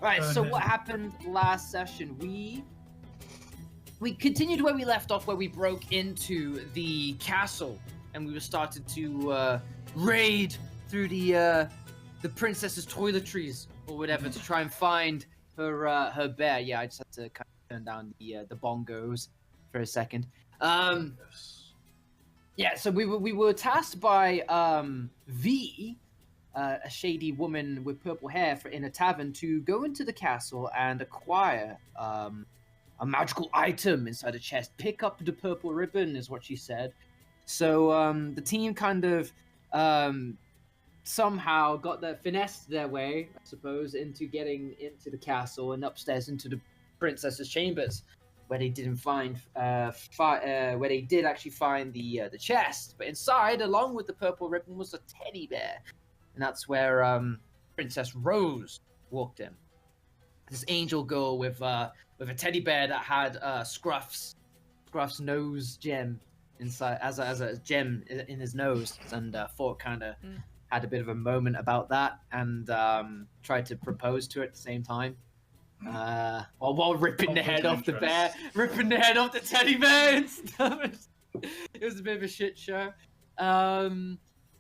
Right, so what happened last session? We continued where we left off, where we broke into the castle, and we were started to raid through the princess's toiletries or whatever to try and find her bear. Yeah, I just had to kind of turn down the bongos for a second. Yeah, so we were tasked by V, a shady woman with purple hair in a tavern, to go into the castle and acquire a magical item inside a chest. Pick up the purple ribbon is what she said. So the team kind of somehow finessed their way, I suppose, into getting into the castle and upstairs into the princess's chambers, where they didn't find where they did actually find the chest. But inside, along with the purple ribbon, was a teddy bear. And that's where Princess Rose walked in. This angel girl with a teddy bear that had Scruff's nose gem inside as a gem in his nose, and Fork kind of had a bit of a moment about that and tried to propose to her at the same time. While ripping the head off the bear, ripping the head off the teddy bear and stuff. It was a bit of a shit show.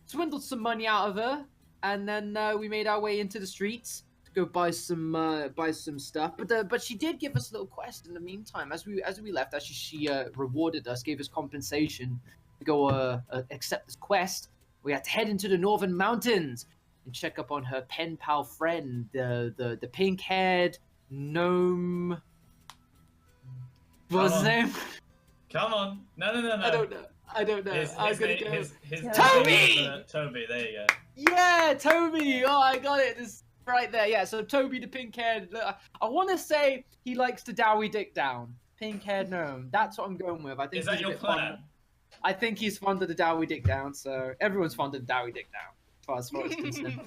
Swindled some money out of her. And then we made our way into the streets to go buy some stuff. But she did give us a little quest in the meantime. As we left, actually, she rewarded us, gave us compensation to go accept this quest. We had to head into the northern mountains and check up on her pen pal friend, the pink-haired gnome. What was his name? Come on! No! I don't know. I was gonna go. His Toby! Toby, there you go. Yeah, Toby! Oh, I got it. It's right there. Yeah, so Toby the pink-haired. I want to say he likes to dowie dick down. Pink-haired gnome. That's what I'm going with. I think. Is that your plan? I think he's fond of the dowie dick down. So everyone's fond of the dowie dick down, as far as it's concerned.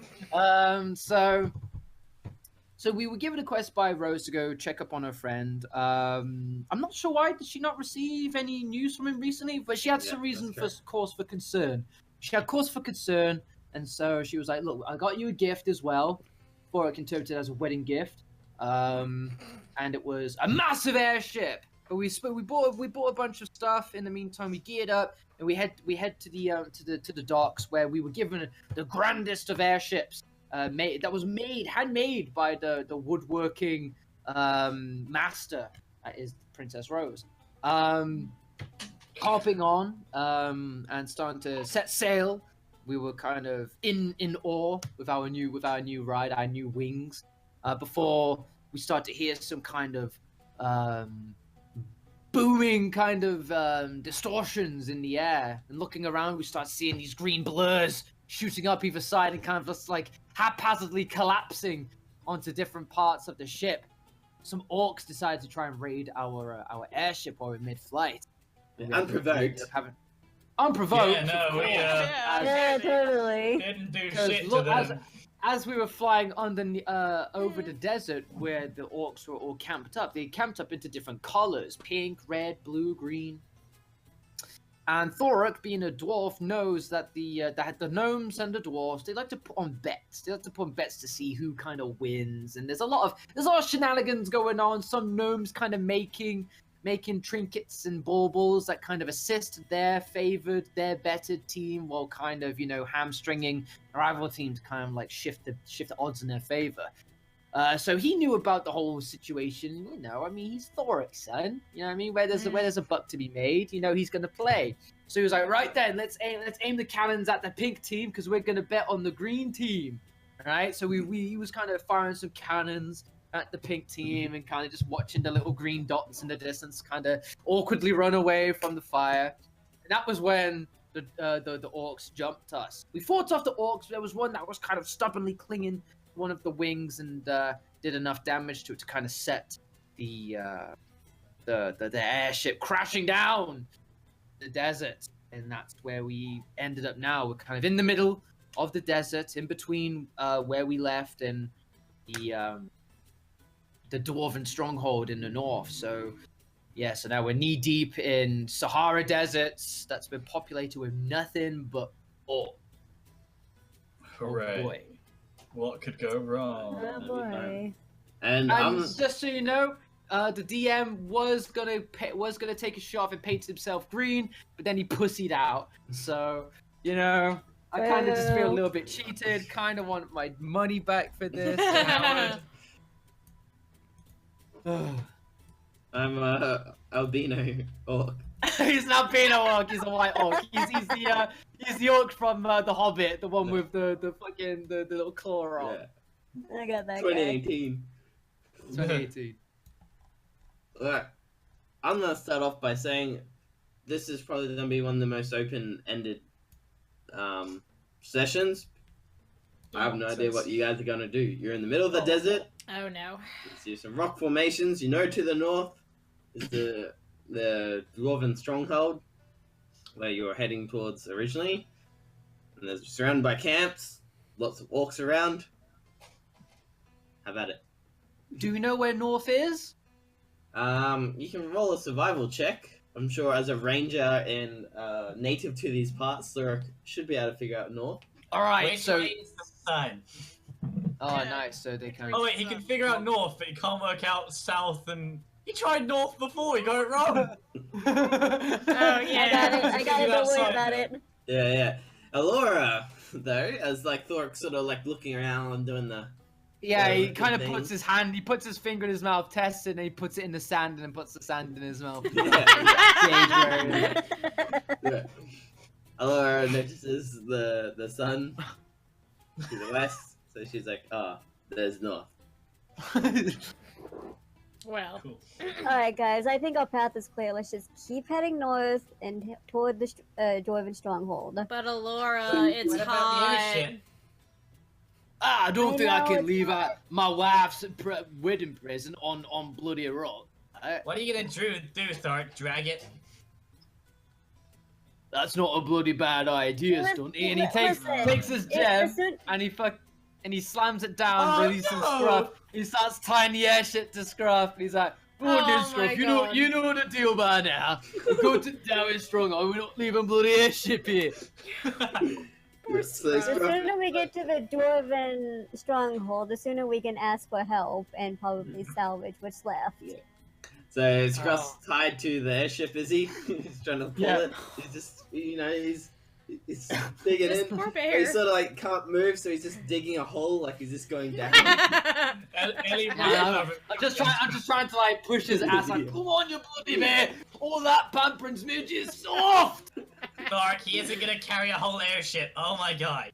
So we were given a quest by Rose to go check up on her friend. I'm not sure why did she not receive any news from him recently, but she had some reason for cause for concern. She had cause for concern, and so she was like, "Look, I got you a gift as well, for it interpreted as a wedding gift, and it was a massive airship." But we bought a bunch of stuff. In the meantime, we geared up and we head to the docks, where we were given the grandest of airships. Handmade by the woodworking master, that is Princess Rose. Hopping on and starting to set sail, we were kind of in awe with our new ride, our new wings, before we start to hear some kind of booming kind of distortions in the air. And looking around, we start seeing these green blurs shooting up either side and kind of just like haphazardly collapsing onto different parts of the ship. Some orcs decided to try and raid our airship while we're mid-flight. Unprovoked. Unprovoked. Yeah, totally. Didn't do shit to them. As we were flying over the desert where the orcs were all camped up, they camped up into different colors: pink, red, blue, green. And Thorok, being a dwarf, knows that the gnomes and the dwarves, they like to put on bets. They like to put on bets to see who kind of wins. And there's a lot of shenanigans going on. Some gnomes kind of making trinkets and baubles that kind of assist their bettered team, while kind of, hamstringing a rival team to kind of like shift the odds in their favor. So he knew about the whole situation. He's Thorik's son. Where there's a buck to be made, he's gonna play. So he was like, right then, let's aim the cannons at the pink team, because we're gonna bet on the green team. Right? So he was kind of firing some cannons at the pink team and kind of just watching the little green dots in the distance kind of awkwardly run away from the fire. And that was when the orcs jumped us. We fought off the orcs. There was one that was kind of stubbornly clinging one of the wings and did enough damage to it to kind of set the airship crashing down the desert. And that's where we ended up now. We're kind of in the middle of the desert, in between where we left and the dwarven stronghold in the north. So now we're knee deep in Sahara deserts that's been populated with nothing but orc. Hooray. Oh boy. What could go wrong? Oh boy. And just so you know, the DM was gonna take a shot and paint himself green, but then he pussied out. So you know, I kind of just feel a little bit cheated. Kind of want my money back for this. I'm albino orc. He's an albino orc. He's a white orc. He's the orc from The Hobbit, the one with the fucking the little claw on. Yeah. I got that 2018. 2018. Alright. I'm gonna start off by saying this is probably gonna be one of the most open-ended sessions. I have no idea what you guys are gonna do. You're in the middle of the desert. Oh no. You see some rock formations. You know, to the north is the dwarven stronghold where you were heading towards originally. And there's surrounded by camps, lots of orcs around. Have at it. Do you know where north is? You can roll a survival check. I'm sure as a ranger and native to these parts, Thurok should be able to figure out north. All right, Which so way is the sun? oh, nice. So they can. Oh wait, he can figure out north, but he can't work out south. And he tried north before. He got it wrong. Oh yeah. I got it. Don't worry about it. Yeah. Alora, though, as like Thork sort of like looking around and doing the. Yeah, he the kind of thing. puts his hand. He puts his finger in his mouth, tests it, and he puts it in the sand, and then puts the sand in his mouth. Yeah. Yeah. Alora notices the sun to the west, so she's like, there's north. Well. Cool. Alright, guys, I think our path is clear. Let's just keep heading north and toward the Dwarven Stronghold. But Alora, it's What about the hot. ocean? I don't I think I know, can it's leave not- out my wife's wedding present on bloody rock. What are you gonna do, Thark? Drag it? That's not a bloody bad idea, Stunty. And he Listen, takes his As gem soon- and he slams it down, Oh, releasing no! Scruff. He starts tying the air shit to Scruff. And he's like, "Go on, then, Oh Scruff. my You know God. the deal by now. We go to Down Strong. We're not leaving bloody airship here." Poor So The Scruff. sooner we get to the Dwarven Stronghold, the sooner we can ask for help and probably salvage what's left. So Scruff's tied to the airship, is he? He's trying to pull Yeah. it. He's just, he's digging This in. poor But bear. he sort of like can't move, so he's just digging a hole, like he's just going down. Ellie, I'm just trying to like push his ass. Like, come on, you bloody bear! All that pampering's made you soft. Thark, he isn't gonna carry a whole airship. Oh my god.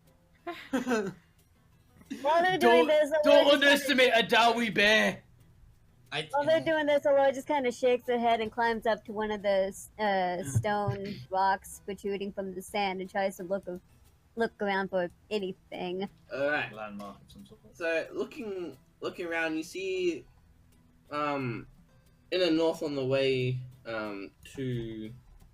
While they're doing this, Don't underestimate a dowie bear. While they're doing this, Aurora just kind of shakes her head and climbs up to one of the stone rocks protruding from the sand and tries to look around for anything. Alright. Landmark of some sort. So looking around, you see, in the north on the way to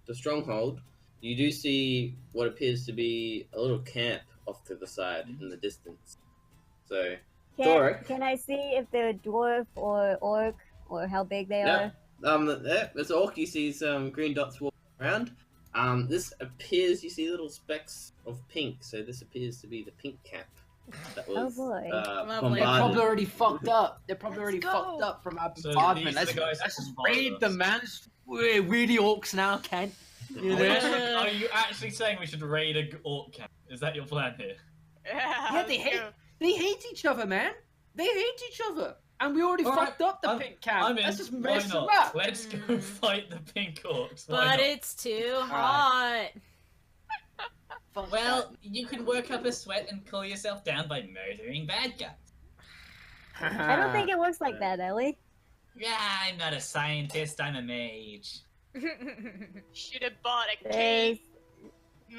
the stronghold, you do see what appears to be a little camp off to the side in the distance. So Doric. Can I see if they're dwarf or orc or how big they are? There's orc. You see some green dots walking around. This appears, you see little specks of pink, so this appears to be the pink camp that was boy. Lovely. They're probably bombarded. already fucked up. They're probably already go. fucked up from our So bombardment. these are the guys Let's that just bombarded raid them, us. man. We're the orcs now, Kent. You know? Are you actually saying we should raid a orc camp? Is that your plan here? Yeah, they hate each other, man. They hate each other. And we already Alright, fucked up the I'm- pink camp. I'm in. Let's just Why mess them not? up. Let's go fight the pink orcs. Why But not? it's too hot. Fuck Well, you can work up a sweat and cool yourself down by murdering bad guys. that. I don't think it works like that, Ellie. Yeah, I'm not a scientist, I'm a mage. Should have bought a There's cape.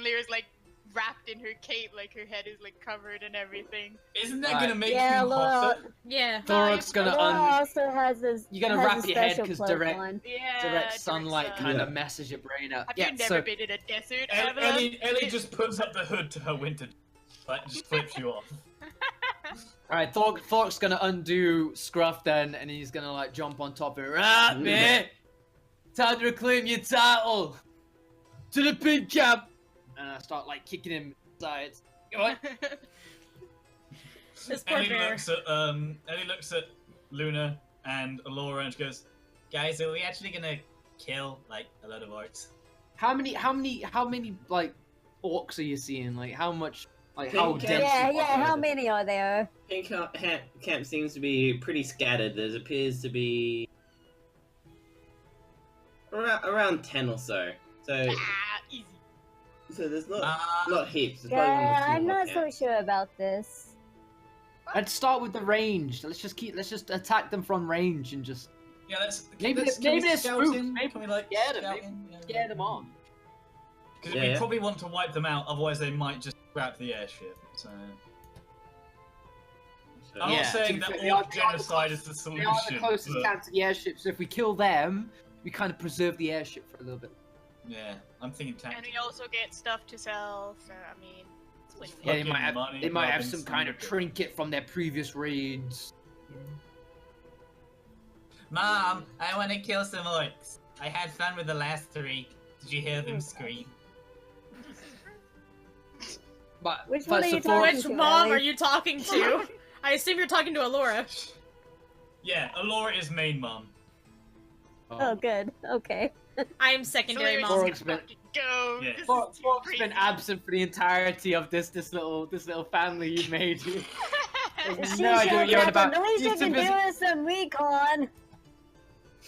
Lyra's like wrapped in her cape, like her head is like covered and everything. Isn't that Right. gonna make Yeah, you hotter? Yeah. Thorok's gonna Aurora un also has this. You're gonna has wrap a your head special 'cause cloak direct- on. Yeah. direct sunlight sun. kind Yeah. of messes your brain up. Have Yeah, you never so been in a desert El- ever? Ellie just puts up the hood to her winter, like just flips you off. alright, Thorok's gonna undo Scruff then, and he's gonna like jump on top of it. Right, man. Time to reclaim your title. To the pink camp. And I start like kicking him sides. Go on. This poor Ellie bear. looks at Luna and Alora, and she goes, "Guys, are we actually gonna kill like a lot of orcs?" How many like orcs are you seeing? Like how much? Like how Pink dense? Yeah, how many are there? Pink camp seems to be pretty scattered. There appears to be around 10 or so. So Easy. there's not heaps. There's probably one or Yeah, two I'm more not so camps. sure about this. Let's start with the range. Let's just attack them from range and just Yeah, let's. Maybe let's, they're can we spooked. scout in? Maybe Can we like scare them. scout Maybe in? Yeah. scare them off. Because Yeah, we yeah. probably want to wipe them out, otherwise they might just grab the airship. So I'm Yeah, not saying to that be fair, they are orc the genocide is closest- the They solution. are the closest but- camp to the airship, so if we kill them, we kind of preserve the airship for a little bit. Yeah, I'm thinking And tactics. we also get stuff to sell, so I mean, it's win-win. Yeah, they Fucking might have money they might have rubbing some kind of something. trinket from their previous raids. Mom, I want to kill some orcs. I had fun with the last 3. Did you hear them scream? But Which but one are you Sephora- talking Which to, mom Ellie? are you talking to? I assume you're talking to Alora. Yeah, Alora is main mom. Oh, good. Okay. I am secondary So mom. Laura- let's just fucking go. Yeah. This is Fork's too been crazy. absent for the entirety of this little family you made. If she No idea what shows you're on up, about. at least You're you too can do busy- us some recon.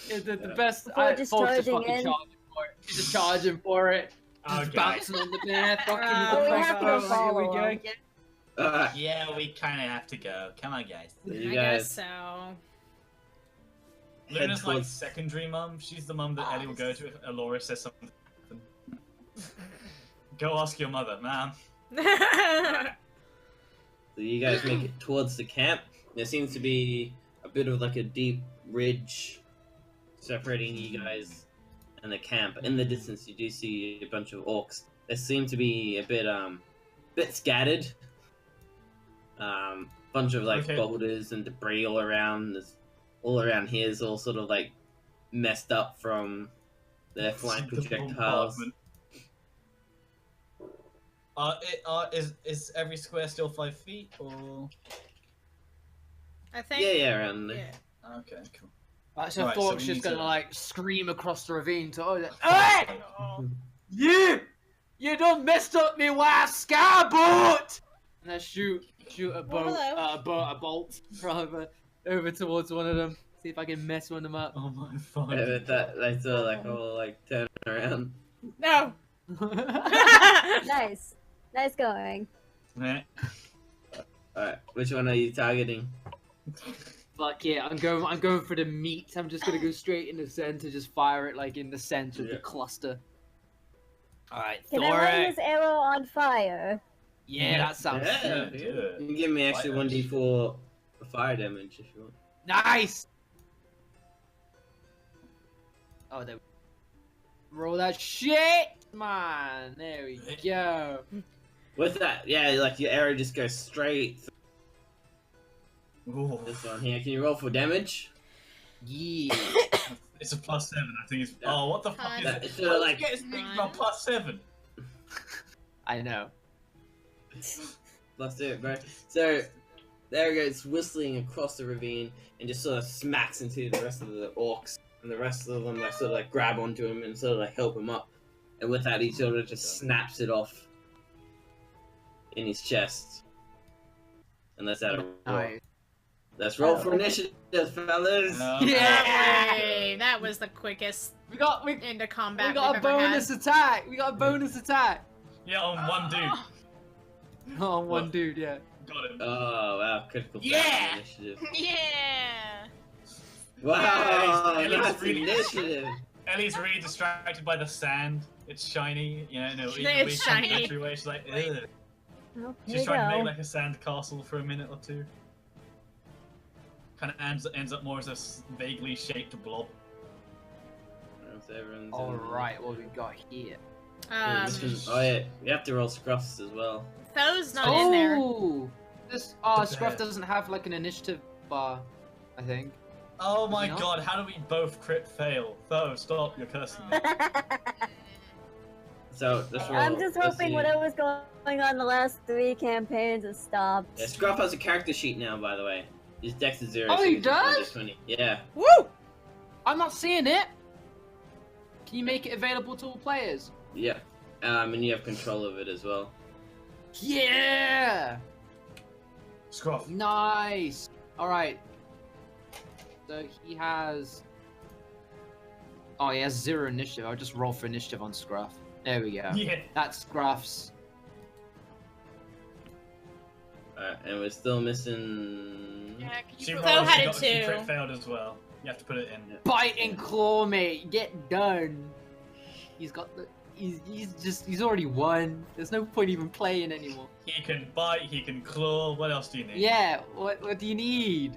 The best. Before just Fork's just charging fucking in. charging for it. He's just charging for it. Just Okay. bouncing on the man. Fucking Oh, with the we have crossbow. to Here we follow go him. again. Yeah, we kind of have to go. Come on, guys. So you I guys guess so. head Luna's like towards- secondary mum. She's the mum that Ellie will go to if Alora says something. Go ask your mother, ma'am. So you guys make it towards the camp. There seems to be a bit of like a deep ridge separating you guys and the camp. In the distance, you do see a bunch of orcs. They seem to be a bit scattered. Bunch of like Okay. boulders and debris all around. All around here is all sort of like messed up from their flying The projectiles. bombardment. Is every square still 5 feet or? I think. Yeah, around there. Yeah. Okay, cool. Right, so Right, so Fork's we just need gonna to- like scream across the ravine to all that. Hey! Oh, You done messed up me wife's skyboat! And I shoot a boat, hello. a bolt rather over towards one of them. See if I can mess one of them up. Oh my fuck. Yeah, but that they sort of like all like turn around. No. Nice. Nice going. Yeah. Alright, which one are you targeting? Fuck yeah, I'm going for the meat. I'm just gonna go straight in the center, just fire it like in the center of the Yeah. cluster. Alright, Can I light this arrow on fire? Yeah, that sounds Yeah, good. You can give me actually Fire 1d4 fire damage if you want. Nice! Oh, there. Roll that shit! Man, there we go. With that, yeah, like your arrow just goes straight through Ooh. this one here. Can you roll for damage? Yeah. It's a +7. I think it's. Oh, what the fuck is That- it? it's sort of like- Get his thing from +7. I know. Let's do it, bro. So there it goes, whistling across the ravine and just sort of smacks into the rest of the orcs, and the rest of them like sort of like grab onto him and sort of like help him up. And with that, he sort of just snaps it off in his chest. And that's out of roll. Nice. Let's roll for initiative, fellas. Yeah! Yay, that was the quickest We got into combat we got a we've ever bonus had. attack. We got a bonus attack. Yeah, on one dude. Oh, one What? dude, yeah. Got him. Oh wow, critical Yeah! initiative. yeah. Wow, Ellie's that's really- initiative. Ellie's really distracted by the sand. It's shiny, you know, in a It's weird shiny. complimentary way. She's like, ugh. Well, here She's you trying to go. make like a sand castle for a minute or two. Kind of ends up more as a vaguely shaped blob. So everyone's in- Alright, what we got here? Oh yeah, we have to roll scruffs as well. Tho's not in there. Oh! This The Scruff bear. doesn't have like an initiative bar, I think. Oh my No? god, how do we both crit fail? Tho, stop, you're cursing me. So let's roll. I'm just let's hoping see. whatever's going on the last 3 campaigns has stopped. Yeah, Scruff has a character sheet now, by the way. His dex is 0. Oh, so he he's just under does? 20. Yeah. Woo! I'm not seeing it. Can you make it available to all players? Yeah. And you have control of it as well. Yeah! Scruff. Nice! Alright. So he has... Oh, he has 0 initiative. I'll just roll for initiative on Scruff. There we go. Yeah. That's Scruff's. Alright, and we're still missing... Yeah, can you She put Phil rolled, had she it got she too. crit failed as well. You have to put it in. Bite and claw, mate. Get done. He's got the... He's already won. There's no point even playing anymore. He can bite, he can claw. What else do you need? Yeah, what do you need?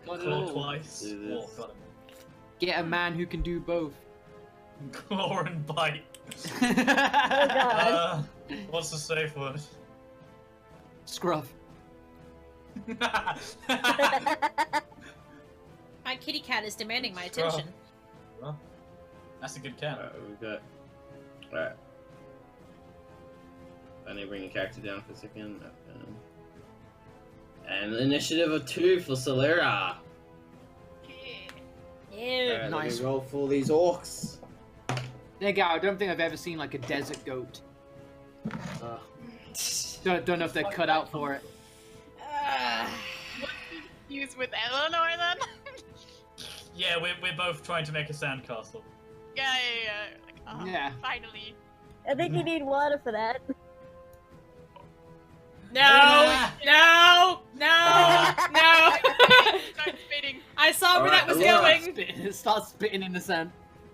Got it Claw all. twice. Do this. Oh, got Get a man who can do both. him. Claw and bite. God. What's the safe word? Scruff. My kitty cat is demanding my Scruff. attention. Well, that's a good cat. Alright, we've got... Alright. I need to bring your character down for a second. And initiative of 2 for Solera. Ew. Alright, Nice. let me roll for these orcs. There you go. I don't think I've ever seen like a desert goat. Don't know if they're cut out for it. use with Eleanor then? Yeah, we're both trying to make a sandcastle. Yeah. Like, oh, Yeah. finally. I think you need water for that. No! No! No! No! Start spitting. I saw where that Alright, was Alora. going. Start spitting in the sand.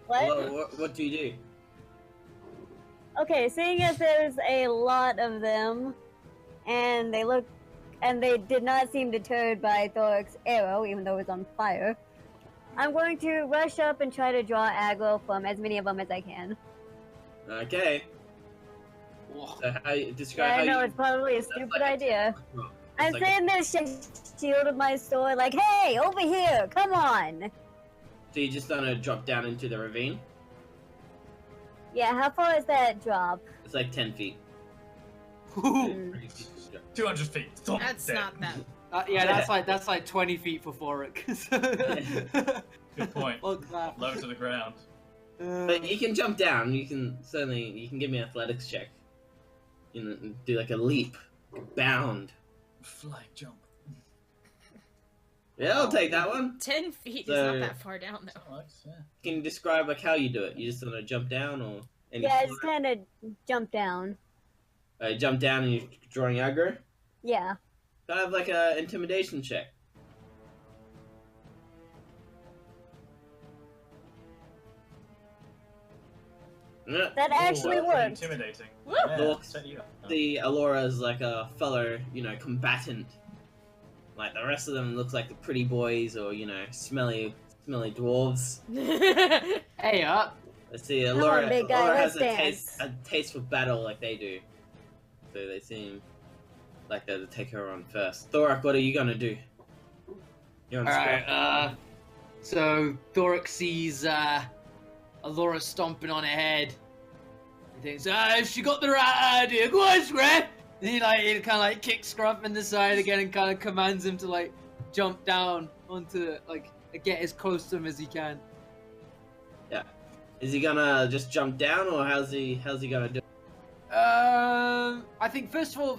What? Hello, what do you do? Okay, seeing as there's a lot of them, and they did not seem deterred by Thoric's arrow, even though it was on fire, I'm going to rush up and try to draw aggro from as many of them as I can. Okay. Whoa. So how you Yeah, describe I how know, you... it's probably a That's stupid like a idea. It's I'm like a- saying this shield of my sword, like, hey, over here, come on! So you're just gonna drop down into the ravine? Yeah, how far is that drop? It's like 10 feet. Hmm. 200 feet. Thump, That's dead. not that. Yeah, that's like 20 feet for Thoric. Good point. Well, crap. Low to the ground. But you can jump down. You can give me an athletics check. You know, do like a leap, bound. Flying jump. Yeah, I'll take that one. 10 feet is So- not that far down, though. Nice, yeah. Can you describe like how you do it? You just gonna jump down or any Yeah, I just kind of jump down. jump down and you're drawing aggro? Yeah. Kind of like a intimidation check. Yeah. That actually Ooh, worked. Intimidating. Woo! Yeah, Look, set you up. The Alora's like a fellow, combatant. Like the rest of them looks like the pretty boys or, smelly dwarves. Hey up. Let's see, Come Alora, on, big guy, Alora let's has a taste for battle like they do. So they seem like they'll take her on first. Thorak, what are you gonna do? You're on Alright, spot. so Thoric sees Alora stomping on her head. He thinks, she got the right idea. Go on, Scruff! And he kind of like kicks Scruff in the side again and kind of commands him to like jump down onto get as close to him as he can. Is he gonna just jump down or how's he gonna do it? I think first of all,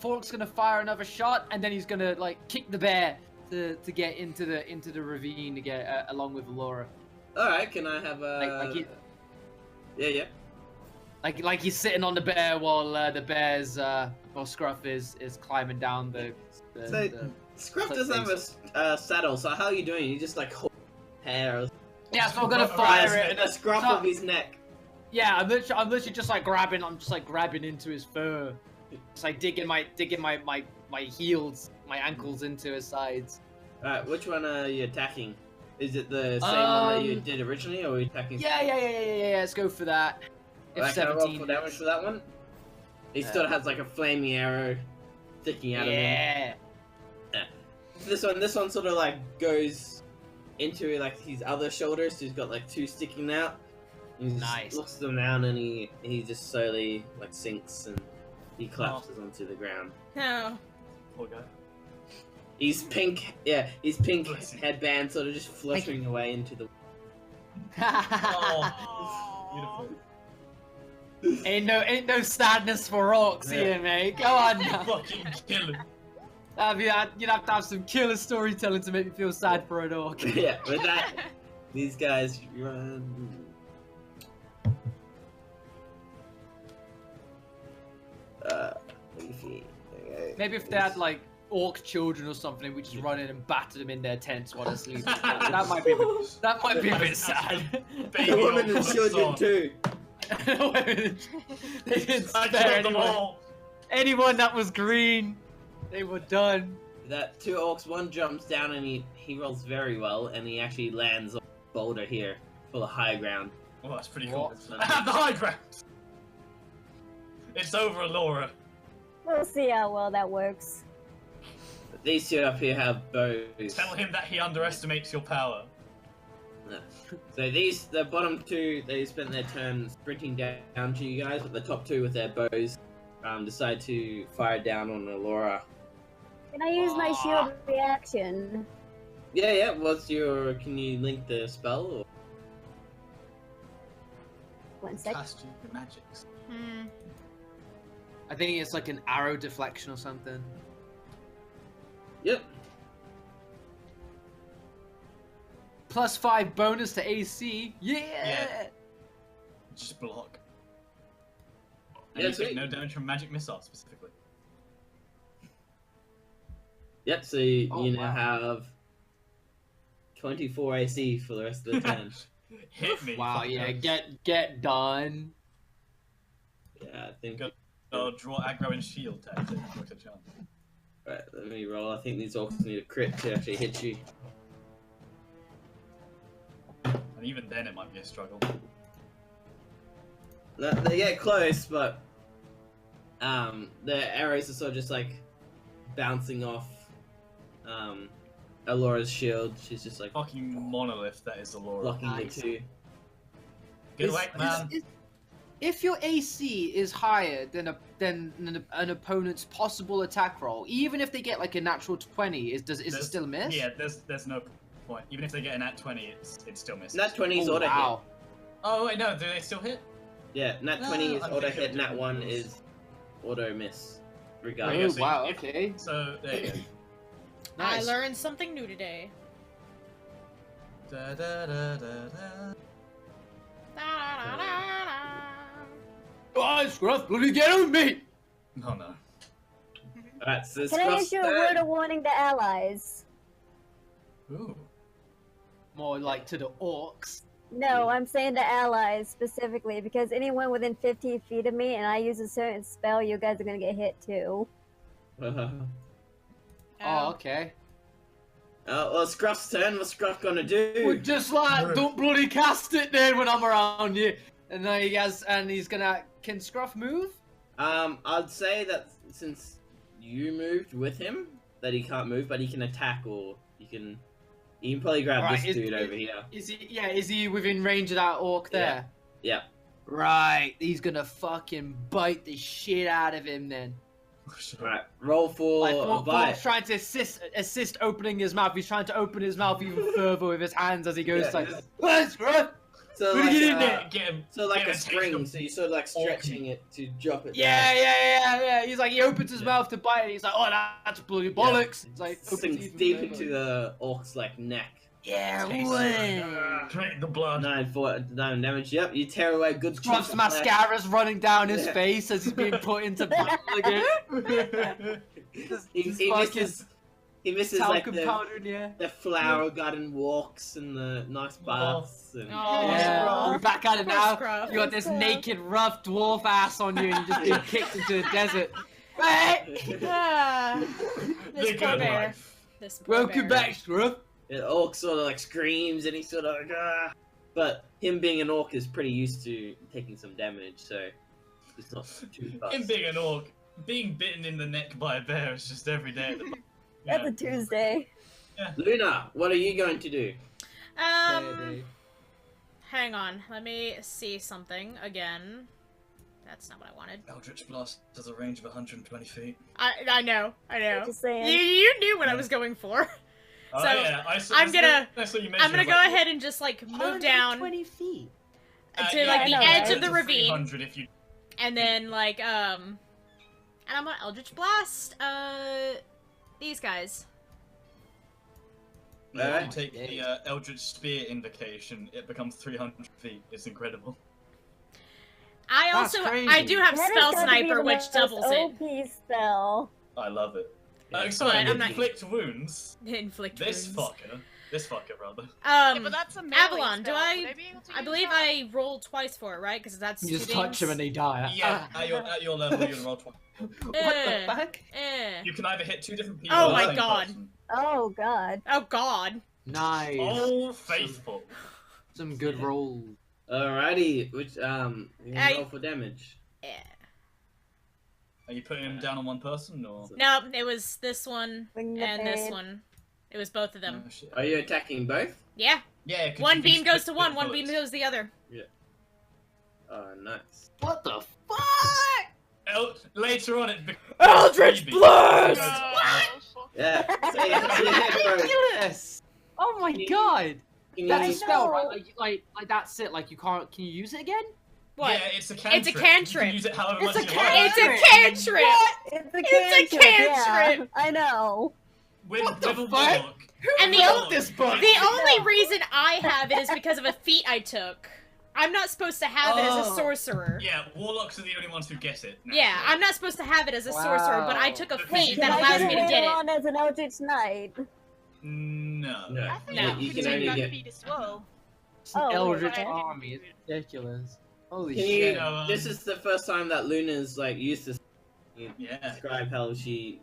Thoric's gonna fire another shot, and then he's gonna kick the bear to get into the ravine to get along with Alora. Alright, can I have a... Yeah. Like he's sitting on the bear while the bear's while Scruff is climbing down the Scruff doesn't have a saddle, so how are you doing? You just hold hair or yeah, so I'm gonna fire it. And a scruff so- of his neck. Yeah, I'm literally just grabbing. I'm just grabbing into his fur, just digging my heels, my ankles into his sides. Alright, which one are you attacking? Is it the same one that you did originally, or are you attacking? Yeah. Let's go for that. Alright, can I roll F17. for damage for that one? He still has a flaming arrow sticking out of him. Yeah. This one sort of goes into his other shoulders, so he's got 2 sticking out. He just Nice. looks them down and he just slowly sinks and he collapses onto the ground. No. Poor guy. His pink, his pink Bless you. headband sort of just fluttering away into the. Oh, beautiful. ain't no sadness for orcs here, mate. Go on now. Fucking kill him. You'd have to have some killer storytelling to make me feel sad for an orc. Yeah, with that, these guys run. Leafy. Okay. Maybe if they had like orc children or something, we just run in and batter them in their tents while they're sleeping. That might be a bit sad. Baby The women and orcs children on. too. They didn't I spare killed them anyone. all. Anyone that was green, they were done. That two orcs, one jumps down and he rolls very well, and he actually lands on a boulder here for the high ground. Oh, that's pretty cool. What? I have the high ground. It's over, Alora. We'll see how well that works. These two up here have bows. Tell him that he underestimates your power. So the bottom two, they spent their turn sprinting down to you guys, but the top two with their bows decide to fire down on Alora. Can I use my shield reaction? Yeah. Can you link the spell? Or? 1 sec. Cast your magics. I think it's like an arrow deflection or something. Yep. +5 bonus to AC. Yeah. Yeah. Just block. And Yeah, you take sweet. no damage from magic missiles specifically. Yep. So you Oh, now wow. have 24 AC for the rest of the turn. Hit me. Wow. fucker. Yeah. Get done. Yeah, I think. Good. Draw aggro and shield tag. Works a chance. Right, let me roll. I think these orcs need a crit to actually hit you. And even then, it might be a struggle. They get close, but the arrows are sort of just like bouncing off Alora's shield. She's just like Fucking monolith that is Alora. blocking Nice. the two. Good work, man. If your AC is higher than an opponent's possible attack roll, even if they get like a natural 20, is it still a miss? Yeah, there's no point. Even if they get an at 20, it still misses. Nat 20 is Oh, auto wow. Oh wait, no, do they still hit? hit. Yeah, Nat 20 is I'm auto thinking hit. of Nat different 1 rules. is auto miss. Oh, Regardless. so wow, if- okay. So there you go. I Nice. learned something new today. Da, da, da, da, da. Da-da-da-da-da. Oh, Scruff, bloody get on me! No, no. Alright, so Can I Scruff's issue a turn. word of warning to allies? Ooh. More like to the orcs. No, I'm saying to allies specifically because anyone within 15 feet of me and I use a certain spell, you guys are gonna get hit too. Oh, okay. Well, Scruff's turn. What's Scruff gonna do? Well, just like, don't bloody cast it then when I'm around you. And then he's gonna. Can Scruff move? I'd say that since you moved with him, that he can't move, but he can attack, or you can probably grab Right, this dude over here. Is he? Yeah, is he within range of that orc there? Yeah. Right, he's gonna fucking bite the shit out of him then. Right, roll for Like, a Thor's bite. trying to assist opening his mouth. He's trying to open his mouth even further with his hands as he goes Yeah. like, "Let's Scruff!" So Who'd like, he get in there? Get him. so like get a him, take spring, him. so you're sort of like stretching it to drop it Yeah. He's like, he opens his mouth to bite it. He's like, "Oh, that's bloody bollocks!" It's like, down. opens Sinks even deep further. into the orc's like neck. Yeah, Taste way. Drink the blood. 9 damage. Yep, you tear away a good Scruff's chunk of flesh. mascara's running down his Yeah. face as he's being put into battle again. He misses like Talcum the powder in the air. flower garden walks and the nice baths. And... Oh, Yeah, Scruff. we're back at it Poor now. Scruff. You got this Scruff. naked, rough dwarf ass on you, and you're just being kicked into the desert. Right? Ah, this The poor good bear. life. This poor Welcome bear. back, Scruff. The orc sort of like screams and he's sort of like, ah. But him being an orc is pretty used to taking some damage, so it's not too fast. Him being an orc, being bitten in the neck by a bear is just every day. At the That's a Tuesday. Luna, what are you going to do? Hang on. Let me see something again. That's not what I wanted. Eldritch Blast has a range of 120 feet. I know. Just saying. You knew what I was going for. Oh So, yeah, I saw, I'm gonna go ahead and just like move down 20 feet. to like the I know, edge right? of the ravine, 300 if you. and then like and I'm gonna Eldritch Blast these guys. If you Alright. take the Eldritch Spear invocation, it becomes 300 feet. It's incredible. I That's also crazy. I do have That has Spell gotta be Sniper, the which most doubles it. OP spell. I love it. Yeah. So But I'm not- inflict wounds. Inflict This wounds. fucker, rather. Yeah, but that's a melee Avalon, do spell. I? Would I be able to I use believe that? I rolled twice for it, right? Because that's You just two touch them and dings. they die. Yeah, at your level, you can roll twice. What Eh. the fuck? You can either hit 2 different people. Oh or the my same God. person. Oh god. Oh God. Nice. Oh, faithful. Some good rolls. Alrighty, which you can Hey. roll for damage. Yeah. Are you putting him down on one person or? No, it was this one Bring the and this pain. one. It was both of them. Oh, shit. Are you attacking both? Yeah. Yeah. 'cause One you can beam goes to split one, the one beam bullets. goes to the other. Oh, nice. What the fuck? Later on, it becomes Eldritch 3 Blast! Oh, Yeah. So you hit both. Ridiculous! Oh my god! Can That's a you- spell, right? Like that's it. Like you can't. Can you use it again? What? Yeah, it's a cantrip. It's a cantrip. You can use it however It's much a you want. It's a cantrip! It's a It's a cantrip. Yeah, cantrip. I know. With What the a fuck? warlock. And the, wrote this book? the only reason I have it is because of a feat I took. I'm not supposed to have it as a Oh. sorcerer. Yeah, warlocks are the only ones who get it. Yeah, naturally. I'm not supposed to have it as a sorcerer, but I Wow. took a But feat you that can allows I me get to it get later it. on as an Eldritch Knight. No. No. I think No. You you can can only take get. that feat as well. It's an Oh, Eldritch okay. army. It's ridiculous. Holy Can shit! you, this is the first time that Luna's like used to Yeah. describe how she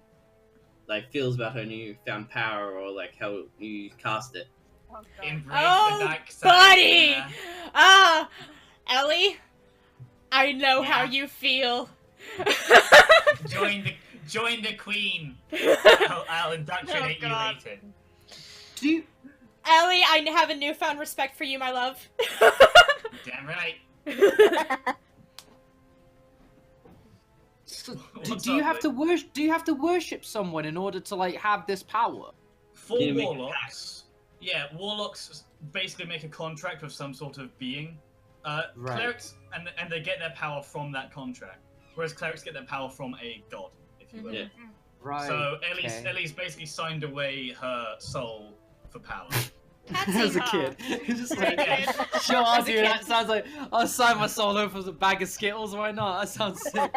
like feels about her newfound power or like how you cast it. Oh, God. Embrace Oh, the dark side. buddy! Luna. Ah, Ellie, I know how Yeah. you feel. Join the queen. I'll indoctrinate Oh, you God. later. Do you, Ellie, I have a newfound respect for you, my love. Damn right. so, What's do you up, have mate? to worship? Do you have to worship someone in order to like have this power? For Can you make a warlocks, yeah, warlocks basically make a contract with some sort of being. Right. Clerics, and they get their power from that contract, whereas clerics get their power from a god, if you will. Mhm. Yeah. Right. So okay. Ellie's basically signed away her soul for power. As a Huh. kid, it's just like, Yeah. sure, I'll As a do kid. that. Sounds like I'll sign my soul over for a bag of Skittles. Why not? That sounds sick.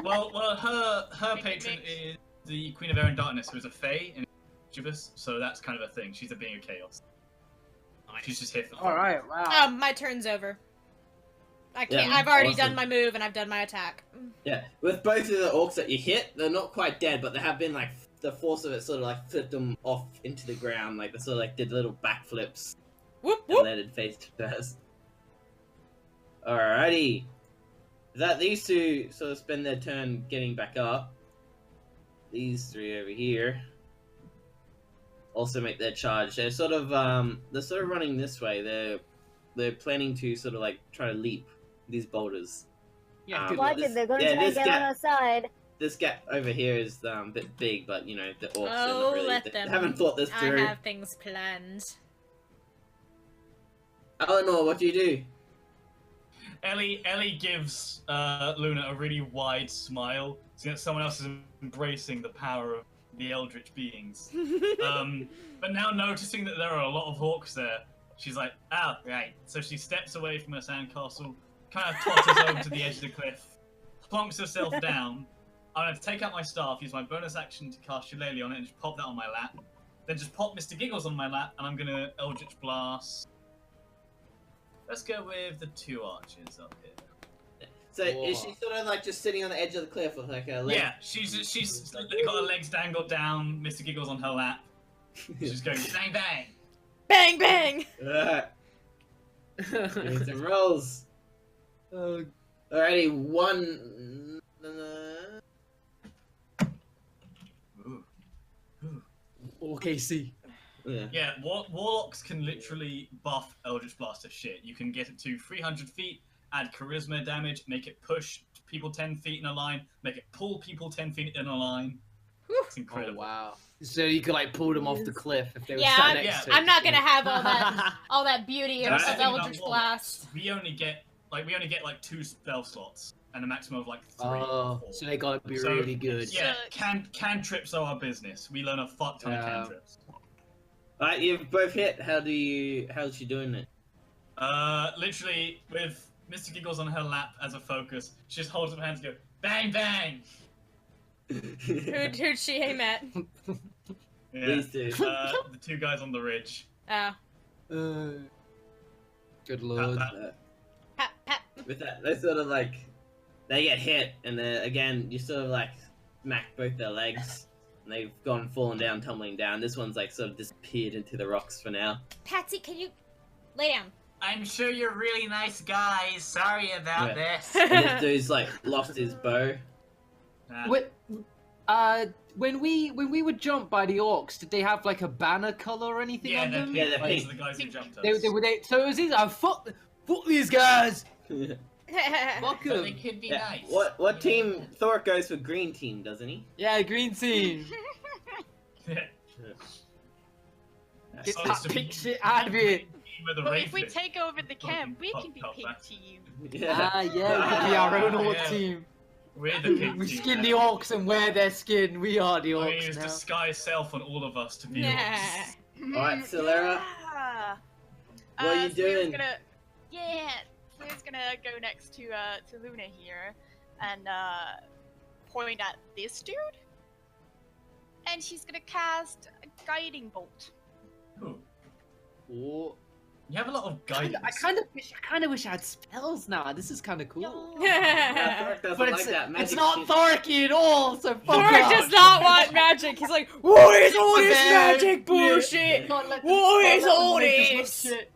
well, her Make it patron mix. is the Queen of Air and Darkness, who is a fae and mischievous, so that's kind of a thing. She's a being of chaos. She's just here for fun. All right. Wow. My turn's over. I can't. Yeah, I've already awesome. done my move and I've done my attack. Yeah, with both of the orcs that you hit, they're not quite dead, but they have been like the force of it sort of like flipped them off into the ground, like they sort of like did little backflips Whoop and whoop. landed face first. Alrighty, that these two sort of spend their turn getting back up. These three over here also make their charge. They're sort of running this way. They're planning to sort of like try to leap these boulders. Yeah. Good. Watch this- it, they're gonna yeah, try and this get guy- on our side. This gap over here is a bit big, but you know the orcs are Oh, not really. let They them. haven't thought this I through. have things planned. Eleanor, what do you do? Ellie gives Luna a really wide smile, so that someone else is embracing the power of the eldritch beings. But now noticing that there are a lot of orcs there, she's like, "Ah, right." So she steps away from her sandcastle, kind of totters over to the edge of the cliff, plonks herself down. I'm going to take out my staff, use my bonus action to cast Shillelagh on it, and just pop that on my lap. Then just pop Mr. Giggles on my lap, and I'm going to Eldritch Blast. Let's go with the 2 archers up here. So Whoa. is she sort of like just sitting on the edge of the cliff with like a leg? Yeah, she's got her legs dangled down, Mr. Giggles on her lap. She's going bang bang. Bang bang. Alright, doing some rolls. Alrighty, one. Okay. See. Yeah. Yeah, warlocks can literally buff Eldritch Blast to shit. You can get it to 300 feet, add charisma damage, make it push people 10 feet in a line, make it pull people 10 feet in a line. It's Oh, incredible. wow. So you could like pull them off the cliff if they were Yeah, sat I'm- next to I'm it. not gonna have all that beauty of That's the thing about Eldritch warlocks. Blast. We only get like 2 spell slots and a maximum of like 3 or Oh, 4. so they gotta be So, really good. Yeah, cantrips are our business. We learn a fuck ton of cantrips. Alright, you've both hit. How's she doing it? Literally with Mr. Giggles on her lap as a focus, she just holds up her hands and goes, bang bang! Who'd she aim at? Yeah. These two. The 2 guys on the ridge. Oh. Good lord. Pat, pat. With that, they sort of like they get hit, and then again you sort of like smack both their legs, and they've fallen down, tumbling down. This one's like sort of disappeared into the rocks for now. Patsy, can you lay down? I'm sure you're really nice guys. Sorry about this. And this dude's like lost his bow. When we were jumped by the orcs, did they have like a banner color or anything Yeah, on they're them? pink. Yeah, they're These pink. are the guys who jumped us. So it was these. Oh, fuck these guys. Fuck But they them. could be Yeah. nice. What team? Thor goes for green team, doesn't he? Yeah, green team. Get Oh, that so pink we- shit out of here. With the But if we Wraithfist. take over the camp, we Pop, can be pop pink back. team. Ah, yeah, we could be our own orc Yeah. team. We're the pink We team skin now. the orcs and wear their skin. We are the We orcs use now. disguise self on all of us to be Yeah. orcs. Alright, Solera. Yeah. What are you Selena's doing? Selena's gonna go next to Luna here, and point at this dude, and she's gonna cast a guiding bolt. Ooh. Oh, You have a lot of guidance. I kind of wish I had spells now. This is kind of cool. Yeah, Thor doesn't But like that magic it's not shit. Thorky at all. So fuck Thoric off. does not want magic. He's like, what is all this Okay, magic yeah. bullshit? Can't let them- What can't is let them all make us look this? shit.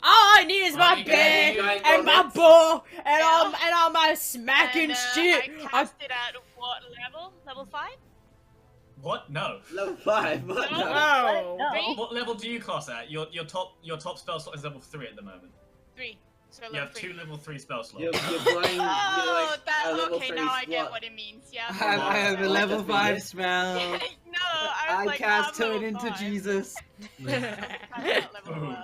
All I need is my Alright, bag guys, and my next. bow and Yeah. all my smacking And, shit. I cast it at what level? Level 5? What? No. Level 5. What? No. No. Oh. No. What level do you class at? Your top spell slot is level 3 at the moment. 3. So You level have 3. 2 level 3 spell slots. You're blowing. Oh, you're like that a level okay. 3 Now I get slot. what it means. Yeah. I have a Oh, level that's 5 weird. spell. no, I was I like, cast I'm turn level into 5. Jesus. Level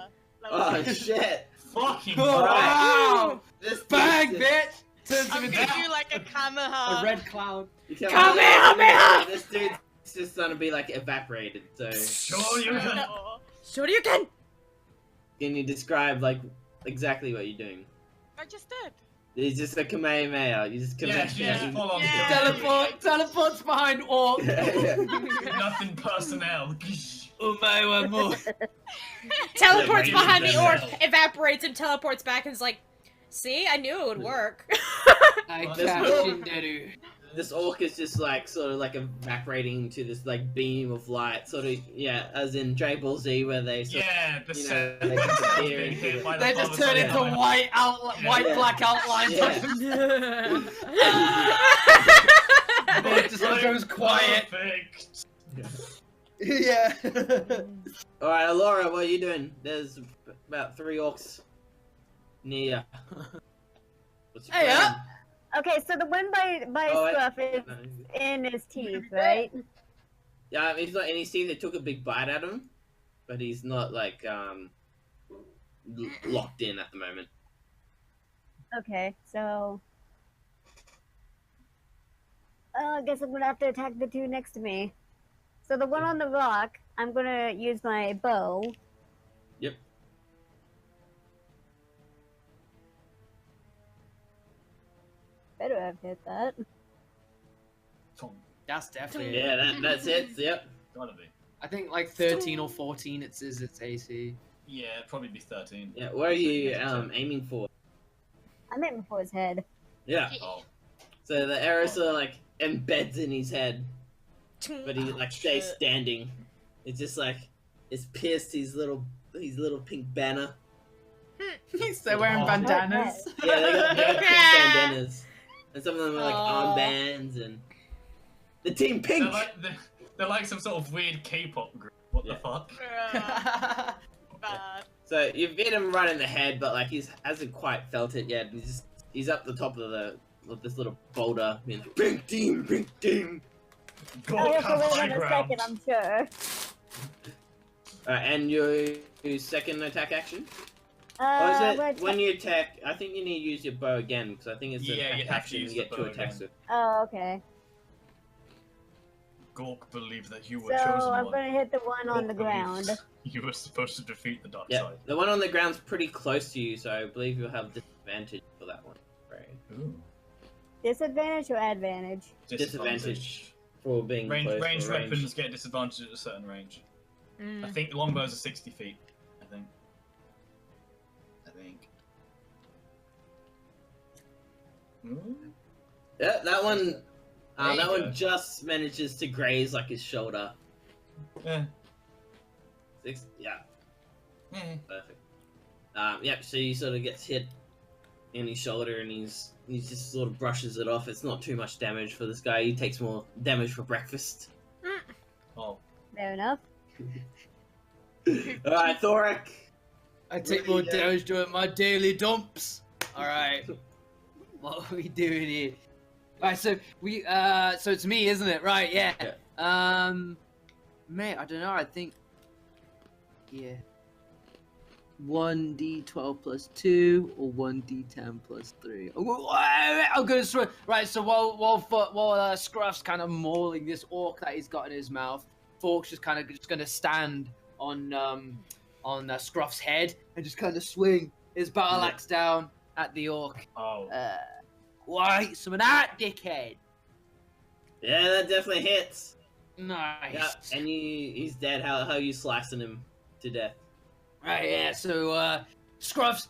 Oh 6. shit! Fucking Oh, right. wow! This Bang, dude- bitch! Turns I'm him gonna into do like a Kamehameha. a red cloud. You can't Come believe here, it. man! This dude's just gonna be like evaporated. So Sure you can. Oh, Sure you can. can you describe like exactly what you're doing? I just did. It's just a Kamehameha. You just Yeah, she just Kamehameha. full on Yeah. Teleports behind orc. Nothing personnel. Oh my one more. Teleports Yeah, behind the yeah. orc, evaporates and teleports back and is like, see, I knew it would work. I Well, cast that's- Shinderu. This orc is just like sort of like evaporating to this like beam of light, sort of as in Dragon Ball Z, where they sort Yeah, the You know, set. they disappear being into hit it. by the They just father turn son into line. white Yeah. black outlines. Yeah. It just goes quiet. Perfect. Yeah. All right, Alora, what are you doing? There's about 3 orcs near you. What's your Hey, plan? Okay, so the one by Oh, wait. Scruff is No. in his teeth, right? Yeah, he's not in his teeth. They took a big bite at him, but he's not like locked in at the moment. Okay, so I guess I'm gonna have to attack the 2 next to me. So the one on the rock, I'm gonna use my bow. Yep. Better have hit that. That's definitely. Yeah, that's it. Yep. Gotta be. I think like 13 or 14 it says its AC. Yeah, it'd probably be 13. Yeah. Where are you aiming for? I'm aiming for his head. Yeah. Oh. So the arrow sort of like embeds in his head, but he like stays shit. standing. It's just like it's pierced his little pink banner. They're wearing Oh. bandanas. Yeah, they got pink bandanas, and some of them are like Aw. armbands and the team pink. They're like some sort of weird K-pop group. What the Yeah. fuck? Bad. So you've hit him right in the head, but like he hasn't quite felt it yet. He's up the top of with this little boulder. Being like, pink team, pink team. I'll Gork have to have wait high in a ground. second, I'm sure. And your second attack action? Or I'm is gonna it when you attack? I think you need to use your bow again because I think it's an Yeah, you attack have to action. use You the get two bow attacks again. with. Oh, okay. Gork believed that you were So chosen I'm one. gonna hit the one on Gork the believed ground. You were supposed to defeat the dark Yeah, side. the one on the ground's pretty close to you, so I believe you'll have disadvantage for that one. Right. Ooh. Disadvantage or advantage? Disadvantage for being Range, close. ranged or range. weapons get disadvantage at a certain range. Mm. I think longbows are 60 feet. I think. Ooh. Yeah, that one. There That you one go. just manages to graze like his shoulder. Yeah. Yeah, Yeah. perfect. Yep. So he sort of gets hit in his shoulder, and he's just sort of brushes it off. It's not too much damage for this guy. He takes more damage for breakfast. Oh. Fair enough. All right, Thorak. I take What more are you doing? damage doing my daily dumps. Alright. What are we doing here? Alright, so we so it's me, isn't it? Right, yeah. Mate, I don't know, I think yeah. 1d12 plus 2 or 1d10 plus 3. I'm gonna swim. Right, so while Scruff's kind of mauling this orc that he's got in his mouth, Fork's just kind of just gonna stand on Scruff's head and just kind of swing his battle axe down at the orc. Oh. Why? Some of that, dickhead. Yeah, that definitely hits. Nice. Yeah, and he's dead. How you slicing him to death? Right, yeah, so, Scruff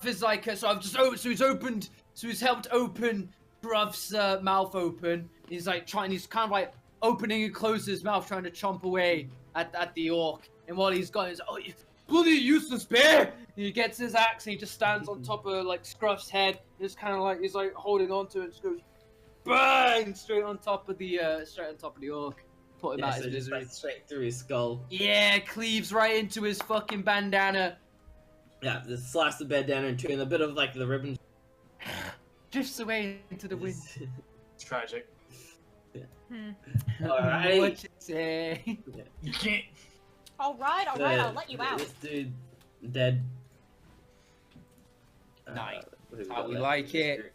is like, so he's helped open Scruff's, mouth open. He's like he's kind of like opening and closing his mouth, trying to chomp away at the orc. And while he's got his, oh, you bloody useless bear! He gets his axe and he just stands on top of, like, Scruff's head. Just kind of like, he's like holding onto it and just goes, bang! Straight on top of the orc. Put him Yeah, out so his just misery. like straight through his skull. Yeah, cleaves right into his fucking bandana. Yeah, just slice the bed down in two, and a bit of like the ribbon. Drifts away into the wind. It's tragic. Alright. What you say? You can't. Alright, I'll let you out. This dude dead. Nice. What have How got we left? like it.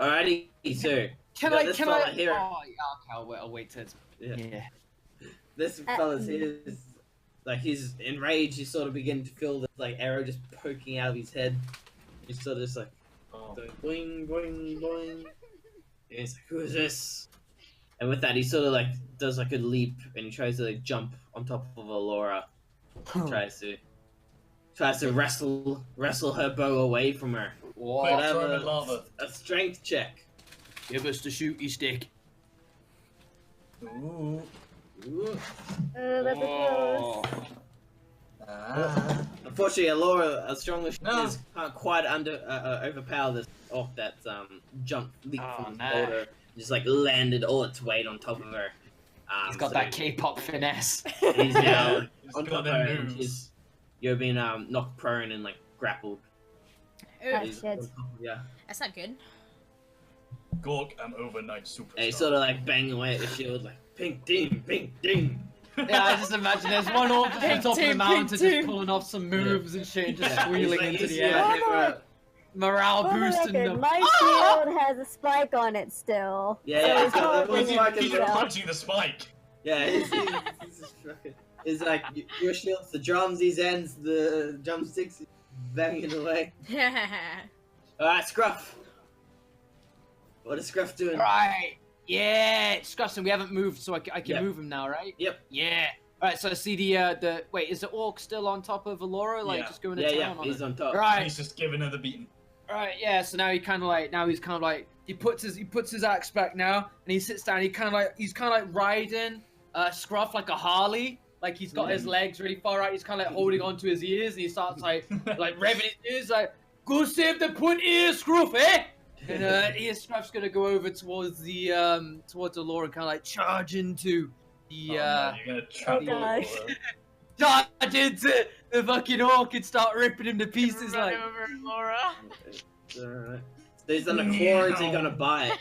Alrighty, so Can got I? this Can fella I? here. Oh, yeah, okay, I'll wait till it's. Yeah. Yeah. This fella's here is like he's enraged. He's sort of beginning to feel this like arrow just poking out of his head. He's sort of just like Oh. going boing boing boing. And he's like, "Who is this?" And with that, he sort of like does like a leap and he tries to like jump on top of Alora. Tries to wrestle her bow away from her. Quick, Could I have throw him in lava. a strength check. Give us the shooty stick. Ooh. Ooh. That's a close. Ah. Unfortunately, Alora, as strong as she No. is, can't quite overpower this orc that leaped Oh, from his no. boulder, just like landed all its weight on top of her. He's got so that K-pop finesse. He's now He's on got top of them her, and moves. you're being knocked prone and like grappled. Oh, He's shit. on top of you. That's not good. Gork, an overnight superstar. And he's sort of like banging away at the shield, like pink team, pink team. Yeah, I just imagine there's one orc just on top of the Pink mountain, team. just pulling off some moves and shit, and just squealing into the air. air. Morale For the boosting record, them. my shield has a spike on it still. Yeah, so yeah, it's it's got not that little bringing spike He's as it well. down. punching the spike. Yeah, it's just fucking. It's like your shield's the drums, these ends, the drumsticks, banging away. Alright, Scruff. What is Scruff doing? Right. Yeah, Scruffson, we haven't moved, so I can Yep. move him now, right? Yep. Yeah. Alright, so I see the wait, is the orc still on top of Alora? Like, Yeah. just going to Yeah, town yeah, on he's it? on top. Right. He's just giving her the beating. Right, yeah. So now he's kind of like he puts his axe back now, and he sits down. He's kind of like riding Scruff like a Harley. Like he's got his legs really far out. He's kind of like holding onto his ears, and he starts like revving his ears, like go save the punt ear, Scruff, eh? And here Scruff's gonna go over towards Alora and kind of like charge into the Oh, no, you're gonna trap Oh, gosh. Laura. charge into the fucking orc and start ripping him to pieces Run like. over Laura. Alright. There's then a claw into gonna bite.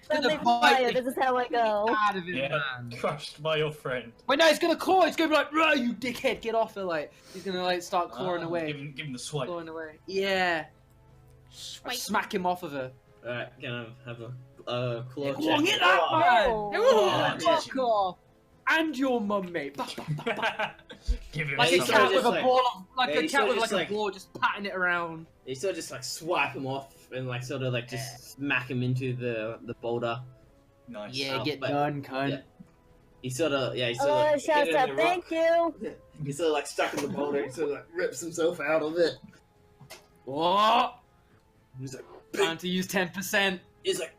Friendly Gonna bite fire, the this is how I go. out of it, Yeah, man. crushed by your friend. Wait, no, he's gonna claw. He's gonna be like, "Rah, you dickhead, get off it!" Like he's gonna like start clawing away, Give him the swipe. clawing away. Yeah, I Swipe. smack him off of her. Alright, can I have a claw Yeah, check? claw, get that man! Oh. Ooh. Fuck off! And your mum, mate. Give him Like a he's some. cat just with a like- ball of, like yeah, a he's cat sort with of like just a like- ball, just patting it around. You sort of just like swipe him off and like sort of like just smack him into the boulder. Nice. Yeah, Oh, get but- done, cunt. yeah. He sort of he sort of Oh, like, hit shouts it in out, the thank rock. you. He's sort of like stuck in the boulder. He sort of like rips himself out of it. What? He's like, Time to use 10%. he's like,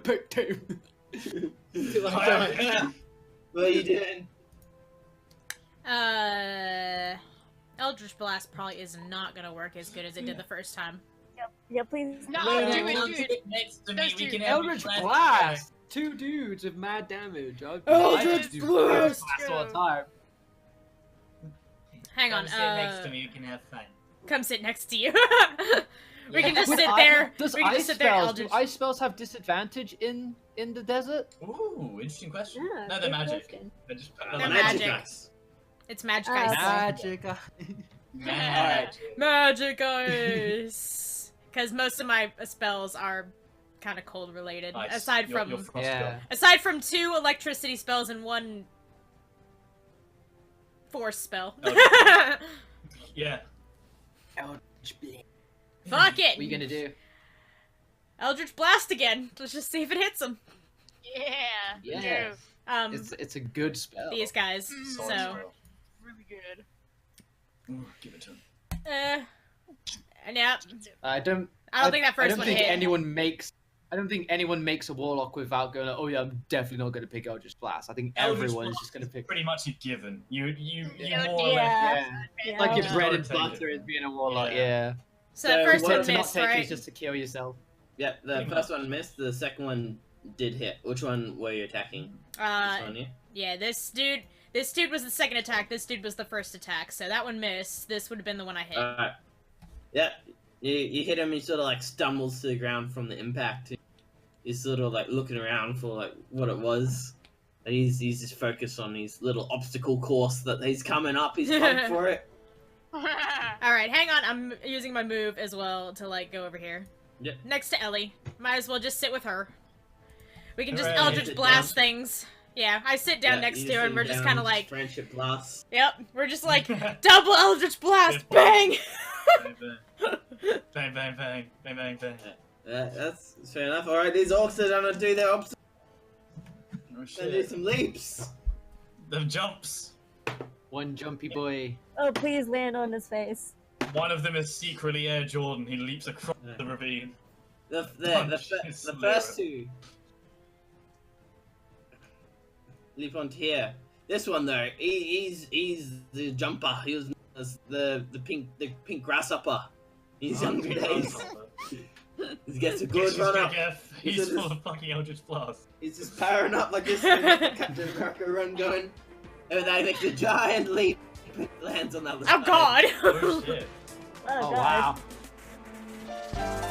Pick two. what are you doing? Eldritch Blast probably is not gonna work as good as it did the first time. Yeah, please. No, Luna, do Luna, it, dude. Next to me, Those we two- can have Eldritch a Blast! 2 dudes with mad damage. Eldritch do Blast! all the time. Hang on, Come sit next to me, we can have fun. come sit next to you. We Yeah. can just With sit ice- there. Does We can ice just sit there, spells? Eldritch. Do ice spells have disadvantage in the desert? Ooh, interesting question. Yeah, No, they're good magic. question. They're just They're magic. Ice. It's magic Oh, ice. okay. Magic. Magic. Magic ice. Because most of my spells are kind of cold related. Ice. Aside Your from frost Yeah. aside from 2 electricity spells and 1 force spell. Yeah. Eldritch Blast. Fuck it. What are you gonna do? Eldritch Blast again. Let's just see if it hits them. Yeah. Yeah. It's a good spell. These guys. Mm. Solid So, spell. Really good. Ooh, give it to him. yeah. I don't Think that first I don't one think hit. I don't think anyone makes a warlock without going, oh yeah, I'm definitely not gonna pick Eldritch Blast. I think Eldritch everyone is Blast just gonna pick Pretty much a given. You Yeah. more or less. Yeah. yeah. Like your Yeah. bread and Rotate butter it. is being a warlock, Yeah. yeah. So that So first what one To not missed, take right? is just to kill yourself. Yep, the Pretty first one missed. The second one did hit. Which one were you attacking? This one, yeah? Yeah, this dude was the second attack, this dude was the first attack, so that one missed, this would have been the one I hit. Alright. Yeah, you hit him. He sort of like stumbles to the ground from the impact. He's sort of like looking around for like what it was. And he's just focused on his little obstacle course that he's coming up. He's pumped for it. Alright, hang on, I'm using my move as well to like go over here. Yep. Next to Ellie. Might as well just sit with her. We can just Hooray. Eldritch Sit Blast down. things. Yeah, I sit down Yeah, next you to her and sit we're just down, kind of like, friendship blast. yep, we're just like, double Eldritch Blast, bang! Bang, bang, bang, bang, bang, bang, bang. That's fair enough. Alright, these orcs are gonna do their obstacles Oh and do shit. some leaps. The jumps. One jumpy boy. Oh, please land on his face. One of them is secretly Air Jordan. He leaps across the ravine. The Punch first two leap onto here. This one though, he's the jumper. He was known as the pink grasshopper. He's younger days. He gets a good run up. He's full of fucking Eldritch Blast. He's just powering up like this Captain America run going. And then makes a giant leap. Lands on the other Oh side. god! Oh shit. Oh, Oh God. wow.